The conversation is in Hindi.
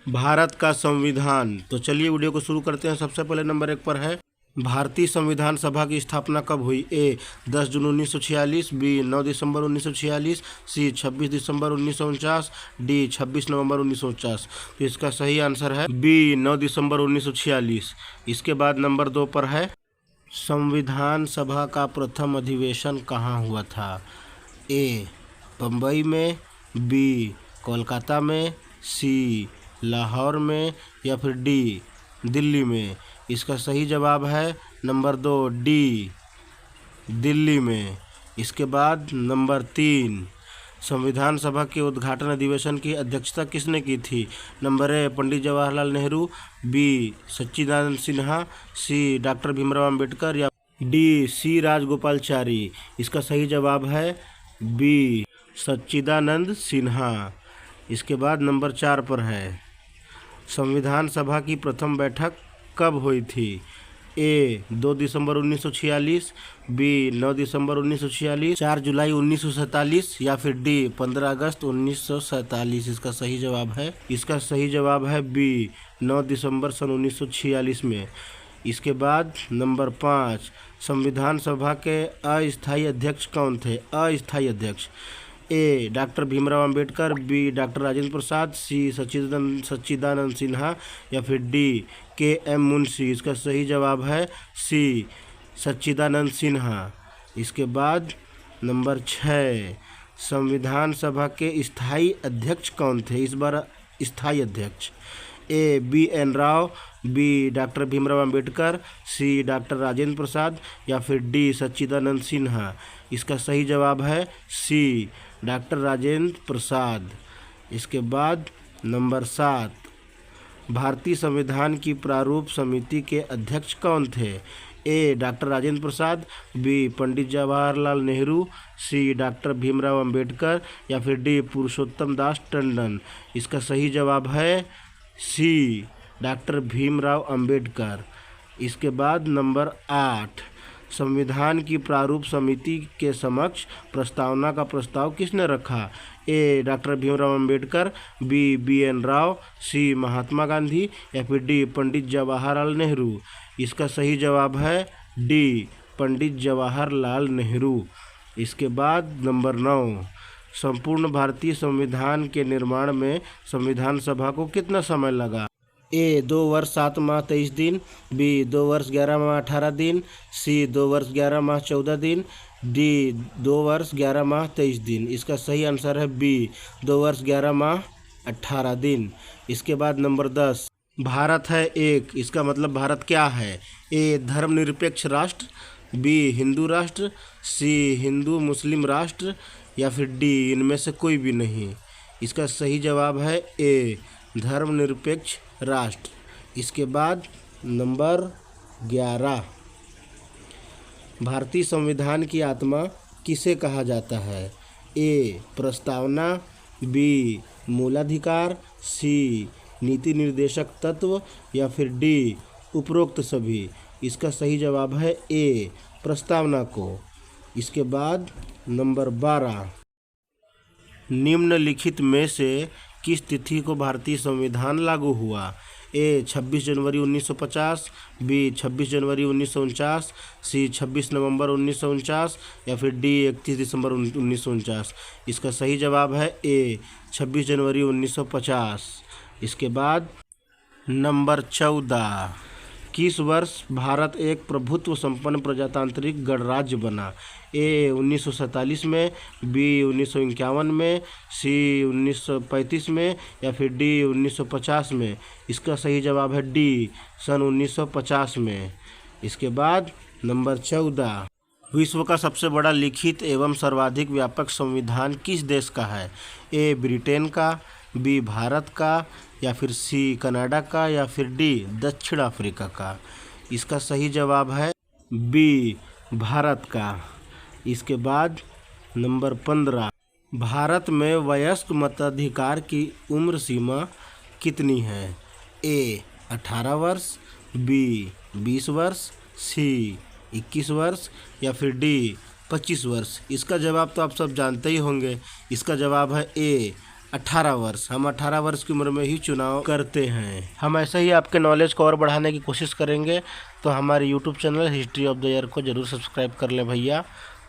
भारत का संविधान। तो चलिए वीडियो को शुरू करते हैं। सबसे पहले नंबर 1 पर है भारतीय संविधान सभा की स्थापना कब हुई। ए 10 जून 1946, बी 9 दिसंबर 1946, सी 26 दिसंबर 1949, डी 26 नवंबर 1949। तो इसका सही आंसर है बी 9 दिसंबर 1946। इसके बाद नंबर 2 पर है संविधान सभा का प्रथम अधिवेशन कहाँ हुआ था। ए बम्बई में, बी कोलकाता में, सी लाहौर में, या फिर डी दिल्ली में। इसका सही जवाब है नंबर 2 डी दिल्ली में। इसके बाद नंबर 3 संविधान सभा के उद्घाटन अधिवेशन की अध्यक्षता किसने की थी। Number A Pandit Jawaharlal Nehru, B Sachchidanand Sinha, C doctor Bhimrao Ambedkar, या डी सी राजगोपालचारी। इसका सही जवाब है बी सच्चिदानंद सिन्हा। इसके बाद नंबर 4 पर है संविधान सभा की प्रथम बैठक कब हुई थी। ए 2 दिसंबर 1946, बी 9 दिसंबर 1946, 4 जुलाई 1947, या फिर डी 15 अगस्त 1947। इसका सही जवाब है बी 9 दिसंबर सन 1946 में। इसके बाद नंबर 5 संविधान सभा के अस्थायी अध्यक्ष कौन थे। अस्थायी अध्यक्ष A doctor Bhimrao Ambedkar, B doctor Rajendra Prasad, C Sachchidananda Sinha, या फिर डी के एम मुंशी। इसका सही जवाब है सी सच्चिदानंद सिन्हा। इसके बाद नंबर 6 संविधान सभा के स्थायी अध्यक्ष कौन थे। इस बार स्थायी अध्यक्ष A B N Rau, B doctor Bhimrao Ambedkar, C doctor Rajendra Prasad, या फिर डी सच्चिदानंद सिन्हा। इसका सही जवाब है सी डॉक्टर राजेंद्र प्रसाद। इसके बाद नंबर 7 भारतीय संविधान की प्रारूप समिति के अध्यक्ष कौन थे। ए डॉक्टर राजेंद्र प्रसाद, बी पंडित जवाहरलाल नेहरू, सी डॉक्टर भीमराव अंबेडकर, या फिर डी पुरुषोत्तम दास टंडन। इसका सही जवाब है सी डॉक्टर भीमराव अंबेडकर। इसके बाद नंबर 8 संविधान की प्रारूप समिति के समक्ष प्रस्तावना का प्रस्ताव किसने रखा। A doctor Bhimrao Ambedkar, B B N Rau, C Mahatma Gandhi, या फिर डी पंडित जवाहरलाल नेहरू। इसका सही जवाब है डी पंडित जवाहरलाल नेहरू। इसके बाद नंबर 9 संपूर्ण भारतीय संविधान के निर्माण में संविधान सभा को कितना समय लगा। ए 2 वर्ष 7 माह 23 दिन, बी 2 वर्ष 11 माह 18 दिन, सी 2 वर्ष 11 माह 14 दिन, डी 2 वर्ष 11 माह 23 दिन। इसका सही आंसर है बी 2 वर्ष 11 माह 18 दिन। इसके बाद नंबर 10 भारत है एक, इसका मतलब भारत क्या है। ए धर्मनिरपेक्ष राष्ट्र, बी हिंदू राष्ट्र, सी हिंदू मुस्लिम राष्ट्र, या फिर डी इनमें से कोई भी नहीं। इसका सही जवाब है ए धर्मनिरपेक्ष राष्ट्र। इसके बाद नंबर 11 भारतीय संविधान की आत्मा किसे कहा जाता है। ए प्रस्तावना, बी मूलाधिकार, सी नीति निर्देशक तत्व, या फिर डी उपरोक्त सभी। इसका सही जवाब है ए प्रस्तावना को। इसके बाद नंबर 12 निम्नलिखित में से किस तिथि को भारतीय संविधान लागू हुआ। ए 26 जनवरी 1950, बी 26 जनवरी 1949, सी 26 नवंबर 1949, या फिर डी 31 दिसंबर 1949। इसका सही जवाब है ए 26 जनवरी 1950। इसके बाद नंबर 14 किस वर्ष भारत एक प्रभुत्व संपन्न प्रजातांत्रिक गणराज्य बना। ए 1947 में, बी 1951 में, सी 1935 में, या फिर डी 1950 में। इसका सही जवाब है डी सन 1950 में। इसके बाद नंबर 14 विश्व का सबसे बड़ा लिखित एवं सर्वाधिक व्यापक संविधान किस देश का है। ए ब्रिटेन का, बी भारत का, या फिर सी कनाडा का, या फिर डी दक्षिण अफ्रीका का। इसका सही जवाब है बी भारत का। इसके बाद नंबर 15 भारत में वयस्क मताधिकार की उम्र सीमा कितनी है। ए 18 वर्ष, बी 20 वर्ष, सी 21 वर्ष, या फिर डी 25 वर्ष। इसका जवाब तो आप सब जानते ही होंगे। इसका जवाब है ए 18 वर्ष। हम 18 वर्ष की उम्र में ही चुनाव करते हैं। हम ऐसे ही आपके नॉलेज को और बढ़ाने की कोशिश करेंगे, तो हमारे YouTube channel history of the year को ज़रूर सब्सक्राइब कर लें भैया।